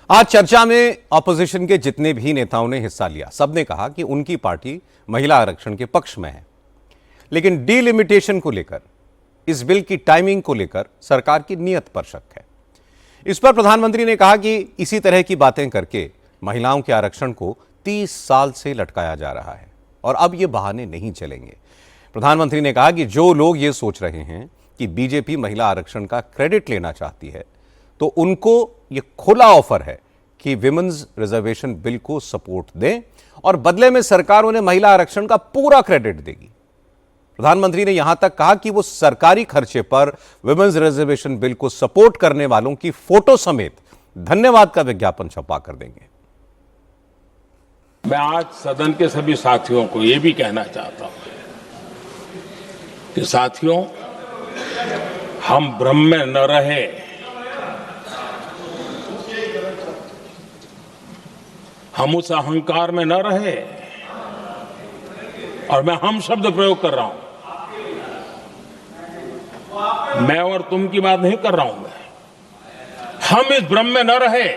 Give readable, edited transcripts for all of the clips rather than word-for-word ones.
आज चर्चा में ऑपोजिशन के जितने भी नेताओं ने हिस्सा लिया, सबने कहा कि उनकी पार्टी महिला आरक्षण के पक्ष में है, लेकिन डीलिमिटेशन को लेकर, इस बिल की टाइमिंग को लेकर सरकार की नीयत पर शक है। इस पर प्रधानमंत्री ने कहा कि इसी तरह की बातें करके महिलाओं के आरक्षण को 30 साल से लटकाया जा रहा है और अब ये बहाने नहीं चलेंगे। प्रधानमंत्री ने कहा कि जो लोग ये सोच रहे हैं कि बीजेपी महिला आरक्षण का क्रेडिट लेना चाहती है, तो उनको ये खुला ऑफर है कि विमेंस रिजर्वेशन बिल को सपोर्ट दें और बदले में सरकार उन्हें महिला आरक्षण का पूरा क्रेडिट देगी। प्रधानमंत्री ने यहां तक कहा कि वो सरकारी खर्चे पर विमेंस रिजर्वेशन बिल को सपोर्ट करने वालों की फोटो समेत धन्यवाद का विज्ञापन छपा कर देंगे। मैं आज सदन के सभी साथियों को यह भी कहना चाहता हूं कि साथियों, हम भ्रम में न रहे। हम उस अहंकार में न रहे। और मैं हम शब्द प्रयोग कर रहा हूं। मैं और तुम की बात नहीं कर रहा हूं। हम इस भ्रम में न रहे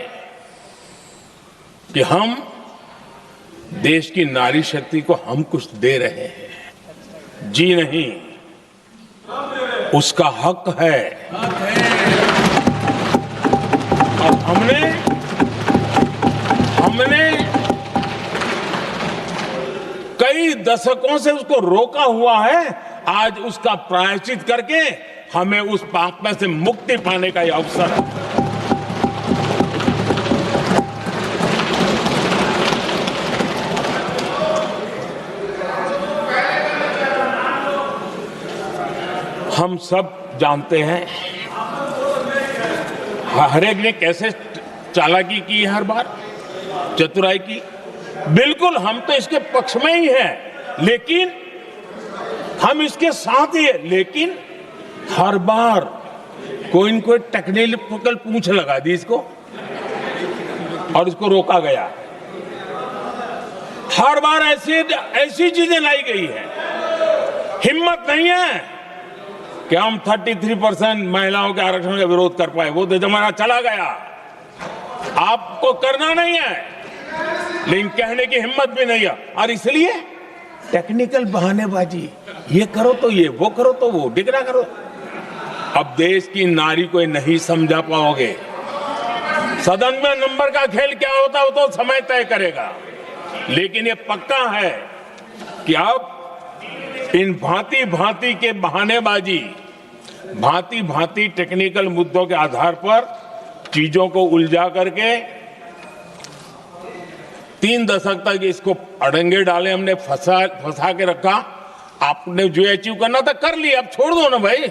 कि हम देश की नारी शक्ति को हम कुछ दे रहे हैं। जी नहीं, उसका हक है। और हमने कई दशकों से उसको रोका हुआ है। आज उसका प्रायश्चित करके हमें उस पाप में से मुक्ति पाने का यह अवसर है। हम सब जानते हैं हर एक ने कैसे चालाकी की हर बार, चतुराई की। बिल्कुल हम तो इसके पक्ष में ही हैं, लेकिन हम इसके साथ ही हैं। लेकिन हर बार कोई न कोई टेक्निकल पूंछ लगा दी इसको और इसको रोका गया। हर बार ऐसी चीजें लाई गई है। हिम्मत नहीं है कि हम 33% महिलाओं के आरक्षण का विरोध कर पाए। वो तो जमाना चला गया। आपको करना नहीं है, लेकिन कहने की हिम्मत भी नहीं है। और इसलिए टेक्निकल बहानेबाजी, ये करो तो ये, वो करो तो वो, डिगरा करो। अब देश की नारी को नहीं समझा पाओगे। सदन में नंबर का खेल क्या होता है वो तो समय तय करेगा। लेकिन ये पक्का है कि अब इन भांति भांति के बहानेबाजी, भांति भांति टेक्निकल मुद्दों के आधार पर चीजों को उलझा करके 3 दशक तक इसको अड़ंगे डाले, हमने फंसा के रखा। आपने जो अचीव करना था कर लिया, अब छोड़ दो ना भाई।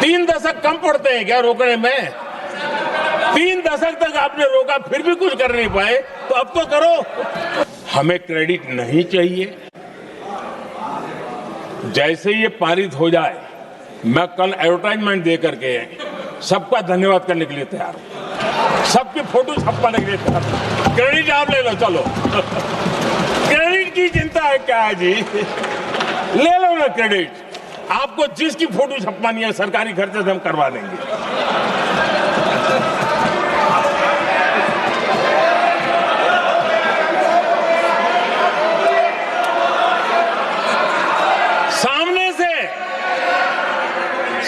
3 दशक कम पड़ते हैं क्या रोकने में? 3 दशक तक आपने रोका, फिर भी कुछ कर नहीं पाए, तो अब तो करो। हमें क्रेडिट नहीं चाहिए। जैसे ये पारित हो जाए, मैं कल एडवर्टाइजमेंट दे करके सबका धन्यवाद करने के लिए तैयार हूं। सबकी फोटो छपवाने के लिए तैयार हूं। क्रेडिट आप ले लो, चलो। क्रेडिट की चिंता है क्या है जी? ले लो ना क्रेडिट। आपको जिसकी फोटो छपवानी है सरकारी खर्चे से हम करवा देंगे।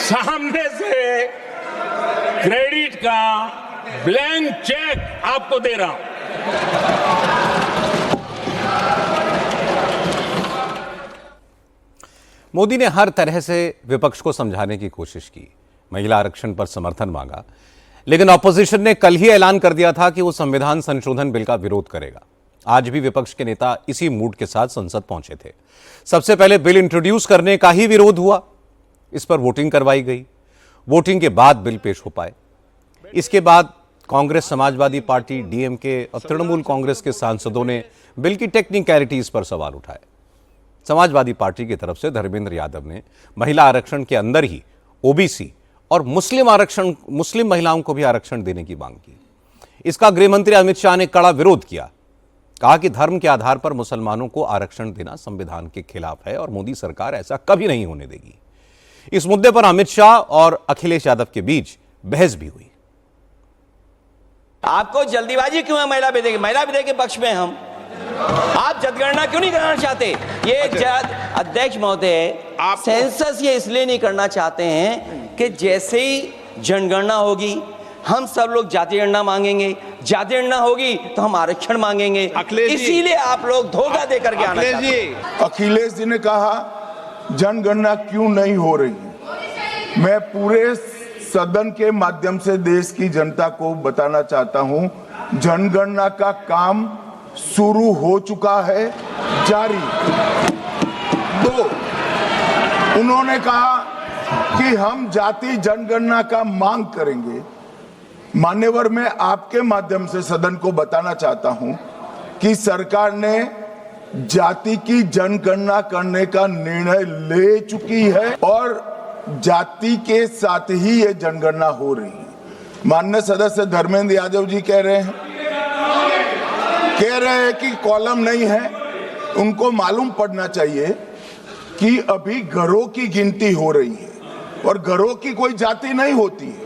सामने से क्रेडिट का ब्लैंक चेक आपको दे रहा हूं। मोदी ने हर तरह से विपक्ष को समझाने की कोशिश की, महिला आरक्षण पर समर्थन मांगा, लेकिन ऑपोजिशन ने कल ही ऐलान कर दिया था कि वो संविधान संशोधन बिल का विरोध करेगा। आज भी विपक्ष के नेता इसी मूड के साथ संसद पहुंचे थे। सबसे पहले बिल इंट्रोड्यूस करने का ही विरोध हुआ, इस पर वोटिंग करवाई गई। वोटिंग के बाद बिल पेश हो पाए। इसके बाद कांग्रेस, समाजवादी पार्टी, डीएमके और तृणमूल कांग्रेस के सांसदों ने बिल की टेक्निकलिटीज पर सवाल उठाए। समाजवादी पार्टी की तरफ से धर्मेंद्र यादव ने महिला आरक्षण के अंदर ही ओबीसी और मुस्लिम महिलाओं को भी आरक्षण देने की मांग की। इसका गृह मंत्री अमित शाह ने कड़ा विरोध किया। कहा कि धर्म के आधार पर मुसलमानों को आरक्षण देना संविधान के खिलाफ है और मोदी सरकार ऐसा कभी नहीं होने देगी। इस मुद्दे पर अमित शाह और अखिलेश यादव के बीच बहस भी हुई। आपको जल्दीबाजी क्यों है महिला विधेयक के पक्ष में हम? आप जनगणना क्यों नहीं कराना चाहते? ये अध्यक्ष महोदय, आप सेंसस ये इसलिए नहीं करना चाहते हैं कि जैसे ही जनगणना होगी हम सब लोग जाति गणना मांगेंगे, जाति गणना होगी तो हम आरक्षण मांगेंगे, इसीलिए आप लोग धोखा दे करके आना चाहते हैं। अखिलेश जी ने कहा जनगणना क्यों नहीं हो रही। मैं पूरे सदन के माध्यम से देश की जनता को बताना चाहता हूं, जनगणना का काम शुरू हो चुका है, जारी। 2, उन्होंने कहा कि हम जाति जनगणना का मांग करेंगे। मान्यवर, मैं आपके माध्यम से सदन को बताना चाहता हूं कि सरकार ने जाति की जनगणना करने का निर्णय ले चुकी है और जाति के साथ ही ये जनगणना हो रही है। माननीय सदस्य धर्मेंद्र यादव जी कह रहे हैं कि कॉलम नहीं है। उनको मालूम पड़ना चाहिए कि अभी घरों की गिनती हो रही है और घरों की कोई जाति नहीं होती है।